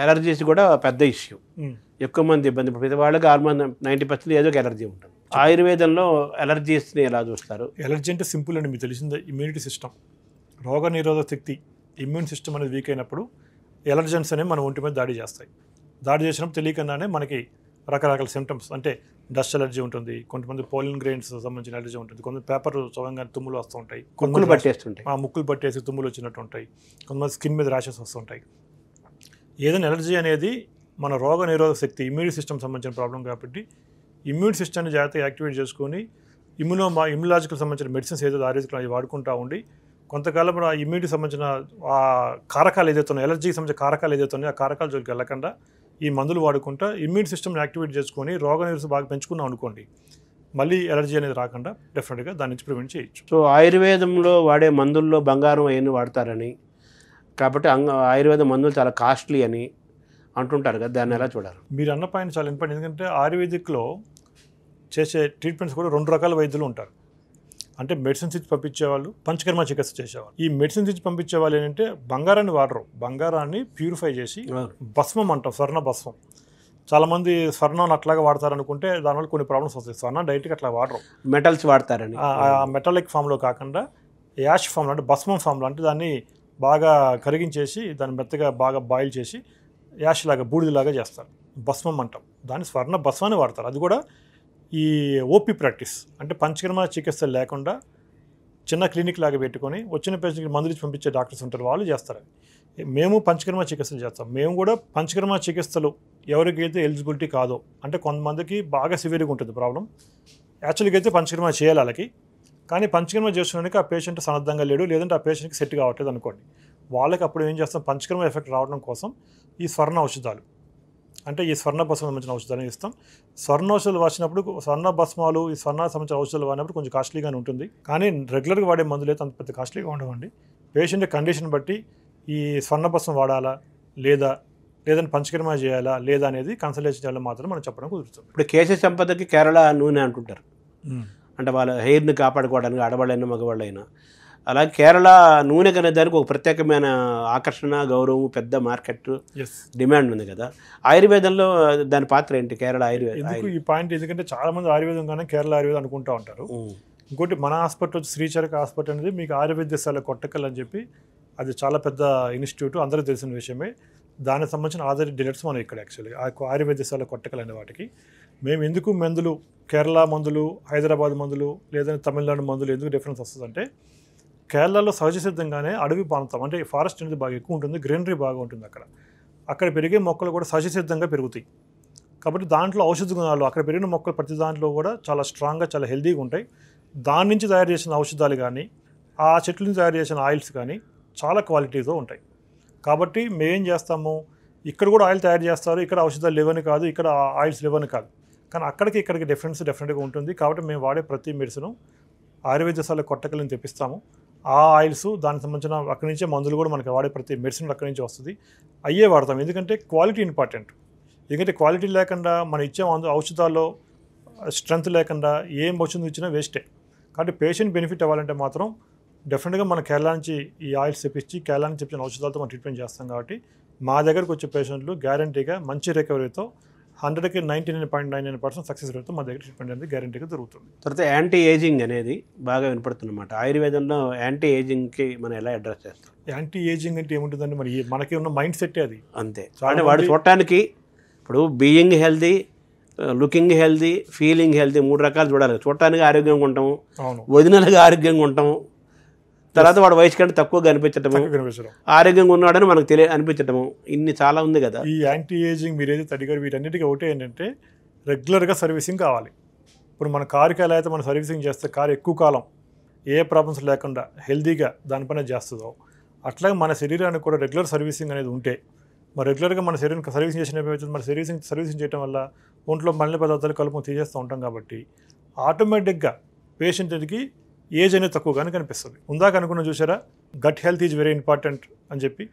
Allergies కూడా పెద్ద issue. ఎక్కువ మంది ఇబ్బంది, ప్రతి వాళ్ళకి ఆల్మోస్ట్ 90% ఏదో ఒక ఎలర్జీ ఉంటుంది. ఆయుర్వేదంలో ఎలర్జీస్ని ఎలా చూస్తారు? ఎలర్జీ అంటే సింపుల్ అండి, మీకు తెలిసిందే, ఇమ్యూనిటీ సిస్టమ్, రోగ నిరోధక శక్తి, ఇమ్యూన్ సిస్టమ్ అనేది వీక్ అయినప్పుడు ఎలర్జెన్స్ అనేవి మన ఒంటి మీద దాడి చేస్తాయి. దాడి చేసినప్పుడు తెలియకుండానే మనకి రకరకాల సిమ్టమ్స్, అంటే డస్ట్ ఎలర్జీ ఉంటుంది, కొంతమంది పోలిన్ గ్రెయిన్స్ సంబంధించిన ఎలర్జీ ఉంటుంది, కొంతమంది పేపర్ చదవంగానే తుమ్ములు వస్తూ ఉంటాయి, ముక్కులు పట్టేస్తుంటాయి, ముక్కులు పట్టేసి తుమ్ములు వచ్చినట్టు ఉంటాయి, కొంతమంది స్కిన్ మీద ర్యాషెస్ వస్తుంటాయి. ఏదైనా ఎలర్జీ అనేది మన రోగ నిరోధక శక్తి, ఇమ్యూనిటీ సిస్టమ్ సంబంధించిన ప్రాబ్లం కాబట్టి ఇమ్యూన్ సిస్టమ్ని జాగ్రత్తగా యాక్టివేట్ చేసుకొని ఇమ్యులాజికల్ సంబంధించిన మెడిసిన్స్ ఏదైతే ఆయుర్వేదికలు అవి వాడుకుంటూ ఉండి కొంతకాలం ఆ ఇమ్యూనిటీ సంబంధించిన ఆ కారకాలు ఏదైతే ఉన్నాయో, ఎలర్జీకి సంబంధించిన కారకాలు ఏదైతే ఉన్నాయో ఆ కారకాల జోలికి వెళ్ళకుండా ఈ మందులు వాడుకుంటా ఇమ్యూన్ సిస్టమ్ని యాక్టివేట్ చేసుకొని రోగ నిరోధక బాగా పెంచుకున్నాం అనుకోండి, మళ్ళీ ఎలర్జీ అనేది రాకుండా డెఫినెట్గా దాని నుంచి ప్రివెంట్ చేయొచ్చు. సో ఆయుర్వేదంలో వాడే మందుల్లో బంగారం అవన్నీ వాడతారని, కాబట్టి ఆయుర్వేద మందులు చాలా కాస్ట్లీ అని అంటుంటారు కదా, దాన్ని ఎలా చూడాలి? మీరు అన్న పాయింట్ చాలా ఇంపార్టెంట్. ఎందుకంటే ఆయుర్వేదిక్లో చేసే ట్రీట్మెంట్స్ కూడా 2 రకాల వైద్యులు ఉంటారు. అంటే మెడిసిన్స్ ఇచ్చి పంపించేవాళ్ళు, పంచకర్మ చికిత్స చేసేవాళ్ళు. ఈ మెడిసిన్స్ ఇచ్చి పంపించే వాళ్ళు ఏంటంటే బంగారాన్ని వాడరు, బంగారాన్ని ప్యూరిఫై చేసి భస్మం అంటాం, స్వర్ణ భస్మం. చాలామంది స్వర్ణం అట్లాగా వాడతారనుకుంటే దానివల్ల కొన్ని ప్రాబ్లమ్స్ వస్తాయి. స్వర్ణం డైరెక్ట్గా అట్లా వాడరు, మెటల్స్ వాడతారని. మెటాలిక్ ఫామ్లో కాకుండా యాష్ ఫామ్లో, అంటే భస్మం ఫామ్లో, అంటే దాన్ని బాగా కరిగించేసి దాన్ని మెత్తగా బాగా బాయిల్ చేసి యాష్ లాగా బూడిదలాగా చేస్తారు, భస్మం అంటాం. దాన్ని స్వర్ణ భస్మాన్ని వాడతారు. అది కూడా ఈ ఓపీ ప్రాక్టీస్, అంటే పంచకర్మ చికిత్స లేకుండా చిన్న క్లినిక్ లాగా పెట్టుకొని వచ్చిన పేషెంట్కి మందులు ఇచ్చి పంపించే డాక్టర్స్ ఉంటారు, వాళ్ళు చేస్తారు. మేము పంచకర్మ చికిత్సలు చేస్తాం. మేము కూడా పంచకర్మ చికిత్సలు ఎవరికైతే ఎలిజిబిలిటీ కాదో, అంటే కొంతమందికి బాగా సివియర్గా ఉంటుంది ప్రాబ్లం, యాక్చువల్గా అయితే పంచకర్మ చేయాలి వాళ్ళకి, కానీ పంచకర్మ చేసుకోవడానికి ఆ పేషెంట్ సన్నద్ధంగా లేడు, లేదంటే ఆ పేషెంట్కి సెట్ కావట్లేదు అనుకోండి, వాళ్ళకి అప్పుడు ఏం చేస్తాం, పంచకర్మ ఎఫెక్ట్ రావడం కోసం ఈ స్వర్ణ ఔషధాలు, అంటే ఈ స్వర్ణ భస్మం సంబంధించిన ఔషధాలను ఇస్తాం. స్వర్ణ ఔషధాలు వాడినప్పుడు, స్వర్ణ భస్మాలు ఈ స్వర్ణ సంబంధించిన ఔషధాలు వాడినప్పుడు కొంచెం కాస్ట్లీగానే ఉంటుంది, కానీ రెగ్యులర్గా వాడే మందులు అయితే అంత పెద్ద కాస్ట్లీగా ఉండవండి. పేషెంట్ కండిషన్ బట్టి ఈ స్వర్ణ భస్మం వాడాలా లేదని పంచకర్మ చేయాలా లేదా అనేది కన్సల్టేషన్ చేయాలి మాత్రం మనం చెప్పడం కుదురుతుంది. ఇప్పుడు కేశ సంపదకి కేరళ నూనె అంటుంటారు, అంటే వాళ్ళ హెయిర్ని కాపాడుకోవడానికి ఆడవాళ్ళైనా మగవాళ్ళైనా. అలాగే కేరళ నూనె కనే దానికి ఒక ప్రత్యేకమైన ఆకర్షణ, గౌరవం, పెద్ద మార్కెట్ డిమాండ్ ఉంది కదా. ఆయుర్వేదంలో దాని పాత్ర ఏంటి? కేరళ ఆయుర్వేదం ఈ పాయింట్ ఎందుకంటే చాలా మంది ఆయుర్వేదం కానీ కేరళ ఆయుర్వేదం అనుకుంటూ ఉంటారు. ఇంకోటి మన హాస్పిటల్ వచ్చి శ్రీచరక హాస్పిటల్ అనేది మీకు ఆయుర్వేదశాల కొట్టకల్ అని చెప్పి, అది చాలా పెద్ద ఇన్స్టిట్యూట్, అందరికీ తెలిసిన విషయమే. దానికి సంబంధించిన ఆధార్ డీలర్స్ మనం ఇక్కడ యాక్చువల్గా ఆయుర్వేదశాల కొట్టకల్ అనే వాటికి మేము ఎందుకు మందులు, కేరళ మందులు, హైదరాబాద్ మందులు లేదంటే తమిళనాడు మందులు ఎందుకు డిఫరెన్స్ వస్తుందంటే, కేరళలో సహజ సిద్ధంగానే అడవి ప్రాంతం, అంటే ఫారెస్ట్ అనేది బాగా ఎక్కువ ఉంటుంది, గ్రీనరీ బాగా ఉంటుంది. అక్కడ పెరిగే మొక్కలు కూడా సహజ సిద్ధంగా పెరుగుతాయి. కాబట్టి దాంట్లో ఔషధ గుణాలు, అక్కడ పెరిగిన మొక్కలు ప్రతి దాంట్లో కూడా చాలా స్ట్రాంగ్గా, చాలా హెల్తీగా ఉంటాయి. దాని నుంచి తయారు చేసిన ఔషధాలు కానీ, ఆ చెట్ల నుంచి తయారు చేసిన ఆయిల్స్ కానీ చాలా క్వాలిటీతో ఉంటాయి. కాబట్టి మేమేం చేస్తాము, ఇక్కడ కూడా ఆయిల్ తయారు చేస్తారు, ఇక్కడ ఔషధాలు లేవని కాదు, ఇక్కడ ఆయిల్స్ లేవని కాదు, కానీ అక్కడికి ఇక్కడికి డిఫరెన్స్ డెఫినెట్గా ఉంటుంది. కాబట్టి మేము వాడే ప్రతి మెడిసిన్ ఆయుర్వేదశాల కొట్టకలను తెప్పిస్తాము. ఆ ఆయిల్స్, దానికి సంబంధించిన అక్కడి నుంచే మందులు కూడా మనకి వాడే ప్రతి మెడిసిన్ అక్కడి నుంచి వస్తుంది, అయ్యే వాడతాం. ఎందుకంటే క్వాలిటీ ఇంపార్టెంట్. ఎందుకంటే క్వాలిటీ లేకుండా మనం ఇచ్చే ఔషధాల్లో స్ట్రెంత్ లేకుండా ఏం ఔషధం ఇచ్చినా వేస్టే. కాబట్టి పేషెంట్ బెనిఫిట్ అవ్వాలంటే మాత్రం డెఫినెట్గా మన కేరళ నుంచి ఈ ఆయిల్స్ తెప్పించి కేరళ నుంచి చెప్పిన ఔషధాలతో మనం ట్రీట్మెంట్ చేస్తాం. కాబట్టి మా దగ్గరకు వచ్చే పేషెంట్లు గ్యారంటీగా మంచి రికవరీతో 100కి 99.99% సక్సెస్ రేట్తో మా దగ్గర ట్రీట్మెంట్ అనేది గ్యారంటీగా జరుగుతుంది. తర్వాత యాంటీ ఏజింగ్ అనేది బాగా వినపడుతుందన్నమాట. ఆయుర్వేదంలో యాంటీ ఏజింగ్కి మనం ఎలా అడ్రస్ చేస్తాం? యాంటీ ఏజింగ్ అంటే ఏముంటుందండి, మరి మనకి ఉన్న మైండ్ సెట్టే అది. అంతే. అంటే వాడు చూడటానికి ఇప్పుడు being healthy, looking healthy, feeling healthy, 3 రకాలు చూడాలి. చూడటానికి ఆరోగ్యంగా ఉంటాము, ఒరిజినల్గా ఆరోగ్యంగా ఉంటాము, తర్వాత వాడు వయసు కంటే తక్కువగా అనిపించటము, ఆరోగ్యంగా ఉన్నాడని మనకు అనిపించటము, ఇన్ని చాలా ఉంది కదా. ఈ యాంటీ ఏజింగ్ మీరు ఏదైతే అడిగారు వీటన్నిటికీ ఒకటే ఏంటంటే రెగ్యులర్గా సర్వీసింగ్ కావాలి. ఇప్పుడు మన కారుకి ఎలా అయితే మనం సర్వీసింగ్ చేస్తే కారు ఎక్కువ కాలం ఏ ప్రాబ్లమ్స్ లేకుండా హెల్దీగా దానిపైన చేస్తుందో, అట్లాగే మన శరీరానికి కూడా రెగ్యులర్ సర్వీసింగ్ అనేది ఉంటే, మరి రెగ్యులర్గా మన శరీరానికి సర్వీసింగ్ చేసినప్పుడు మన సర్వీసింగ్ చేయడం వల్ల ఒంట్లో మలిన పదార్థాలు కలుపు తీసేస్తూ ఉంటాం. కాబట్టి ఆటోమేటిక్గా పేషెంట్కి ఏజ్ అనేది తక్కువగానే కనిపిస్తుంది. ఉందాక అనుకున్న చూసారా, gut health is very important అని చెప్పి,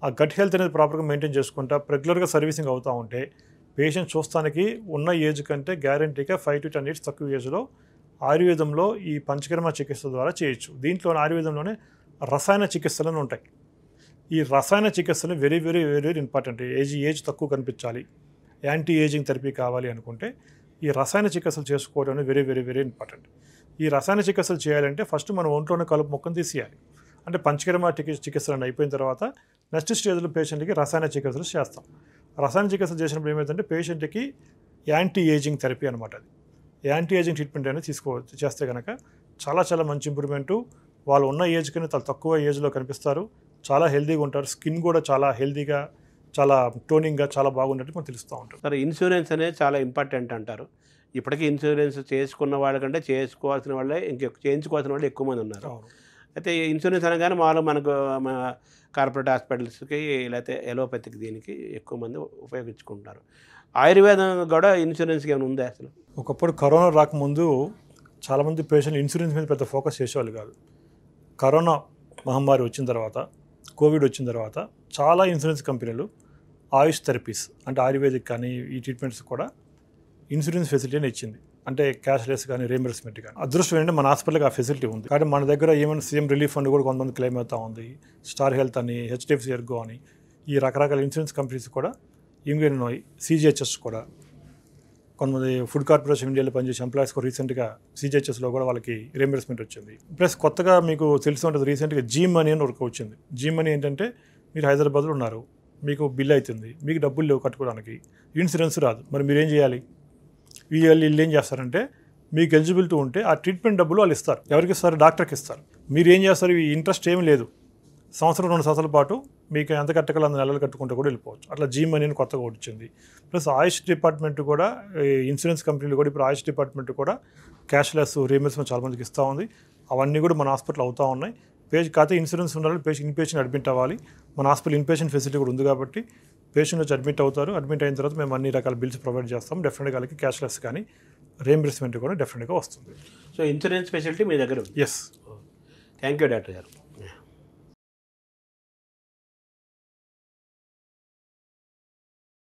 ఆ గట్ హెల్త్ అనేది ప్రాపర్గా మెయింటైన్ చేసుకుంటా రెగ్యులర్గా సర్వీసింగ్ అవుతూ ఉంటే పేషెంట్ చూస్తానికి ఉన్న ఏజ్ కంటే గ్యారంటీగా 5 to 10 years తక్కువ ఏజ్లో ఆయుర్వేదంలో ఈ పంచకర్మ చికిత్స ద్వారా చేయొచ్చు. దీంట్లో ఆయుర్వేదంలోనే రసాయన చికిత్సలను ఉంటాయి. ఈ రసాయన చికిత్సలు very very very important. Age తక్కువ కనిపించాలి, యాంటీ ఏజింగ్ థెరపీ కావాలి అనుకుంటే ఈ రసాయన చికిత్సలు చేసుకోవడం అనేది వెరీ వెరీ వెరీ ఇంపార్టెంట్. ఈ రసాయన చికిత్సలు చేయాలంటే ఫస్ట్ మనం ఒంట్లోనే కలుపు మొక్కను తీసేయాలి. అంటే పంచకర్మ చికిత్సలు అయిపోయిన తర్వాత నెక్స్ట్ స్టేజ్లో పేషెంట్కి రసాయన చికిత్సలు చేస్తాం. రసాయన చికిత్సలు చేసినప్పుడు ఏమైందంటే పేషెంట్కి యాంటీ ఏజింగ్ థెరపీ అనమాట. అది యాంటీ ఏజింగ్ ట్రీట్మెంట్ అనేది చేస్తే కనుక చాలా చాలా మంచి ఇంప్రూవ్మెంటు. వాళ్ళు ఉన్న ఏజ్ కన్నా చాలా తక్కువ ఏజ్లో కనిపిస్తారు, చాలా హెల్తీగా ఉంటారు, స్కిన్ కూడా చాలా హెల్తీగా, చాలా టోనింగ్గా, చాలా బాగున్నట్టు మనకు తెలుస్తూ ఉంటుంది. సార్, ఇన్సూరెన్స్ అనేది చాలా ఇంపార్టెంట్ అంటారు. ఇప్పటికీ ఇన్సూరెన్స్ చేసుకున్న వాళ్ళకంటే చేయించుకోవాల్సిన వాళ్ళు ఎక్కువ మంది ఉన్నారు. అయితే ఇన్సూరెన్స్ అనగానే మనకు కార్పొరేట్ హాస్పిటల్స్కి లేకపోతే ఎలోపతికి దీనికి ఎక్కువ మంది ఉపయోగించుకుంటున్నారు. ఆయుర్వేదం కూడా ఇన్సూరెన్స్కి ఏమైనా ఉందా అసలు? ఒకప్పుడు కరోనా రాకముందు చాలామంది పేషెంట్లు ఇన్సూరెన్స్ మీద పెద్ద ఫోకస్ చేసేవాళ్ళు కాదు. కరోనా మహమ్మారి వచ్చిన తర్వాత, కోవిడ్ వచ్చిన తర్వాత చాలా ఇన్సూరెన్స్ కంపెనీలు ఆయుష్ థెరపీస్ అంటే ఆయుర్వేదిక్ కానీ ఈ ట్రీట్మెంట్స్ కూడా ఇన్సూరెన్స్ ఫెసిలిటీని ఇచ్చింది. అంటే క్యాష్లెస్ కానీ రీఎంబర్స్మెంట్ కానీ. అదృష్టం ఏంటంటే మన హాస్పిటల్కి ఆ ఫెసిలిటీ ఉంది. కానీ మన దగ్గర ఏమైనా సీఎం రిలీఫ్ ఫండ్ కూడా కొంతమంది క్లెయిమ్ అవుతూ ఉంది. స్టార్ హెల్త్ అని, హెచ్డిఎఫ్సి ఎర్గో అని, ఈ రకరకాల ఇన్సూరెన్స్ కంపెనీస్ కూడా ఇంకేనో సిజిహెచ్ఎస్ కూడా కొంతమంది ఫుడ్ కార్పొరేషన్ ఇండియాలో పనిచేసే ఎంప్లాయీస్ కూడా రీసెంట్గా సిజిహెచ్ఎస్లో కూడా వాళ్ళకి రీఎంబర్స్మెంట్ వచ్చింది. ప్లస్ కొత్తగా మీకు తెలిసి ఉంటుంది రీసెంట్గా జీ మనీ అని ఒక వచ్చింది. జీ మనీ ఏంటంటే మీరు హైదరాబాద్లో ఉన్నారు, మీకు బిల్ అవుతుంది, మీకు డబ్బులు లేవు కట్టుకోవడానికి, ఇన్సూరెన్స్ రాదు, మరి మీరేం చేయాలి? వీళ్ళు ఏం చేస్తారంటే మీకు ఎలిజిబిలిటీ ఉంటే ఆ ట్రీట్మెంట్ డబ్బులు వాళ్ళు ఇస్తారు. ఎవరికి ఇస్తారు? డాక్టర్కి ఇస్తారు. మీరు ఏం చేస్తారు? ఈ ఇంట్రెస్ట్ ఏమీ లేదు, సంవత్సరం 2 సంవత్సరాల పాటు మీకు ఎంత కట్టగల 100 నెలలు కట్టుకుంటే కూడా వెళ్ళిపోవచ్చు. అట్లా జీ మనీ అని కొత్తగా వచ్చింది. ప్లస్ ఆయుష్ డిపార్ట్మెంట్ కూడా, ఇన్సూరెన్స్ కంపెనీలు కూడా ఇప్పుడు ఆయుష్ డిపార్ట్మెంట్ కూడా క్యాష్లెస్ రీఎంబర్స్మెంట్ చాలా మందికి ఇస్తూ ఉంది. అవన్నీ కూడా మన హాస్పిటల్ అవుతూ ఉన్నాయి. కాకపోతే ఇన్సూరెన్స్ ఉండాలి, ఇన్పేషెంట్ అడ్మిట్ అవ్వాలి. మన హాస్పిటల్ ఇన్పేషెంట్ ఫెసిలిటీ కూడా ఉంది కాబట్టి పేషెంట్ వచ్చి అడ్మిట్ అవుతారు. అడ్మిట్ అయిన తర్వాత మేము అన్ని రకాల బిల్స్ ప్రొవైడ్ చేస్తాం. డెఫినెట్గా వాళ్ళకి క్యాష్లెస్ కానీ రీఎంబర్స్మెంట్ కూడా డెఫినెట్గా వస్తుంది. సో ఇన్సూరెన్స్ ఫెసిలిటీ మీ దగ్గర ఉంది? ఎస్. థ్యాంక్ యూ డాక్టర్ గారు.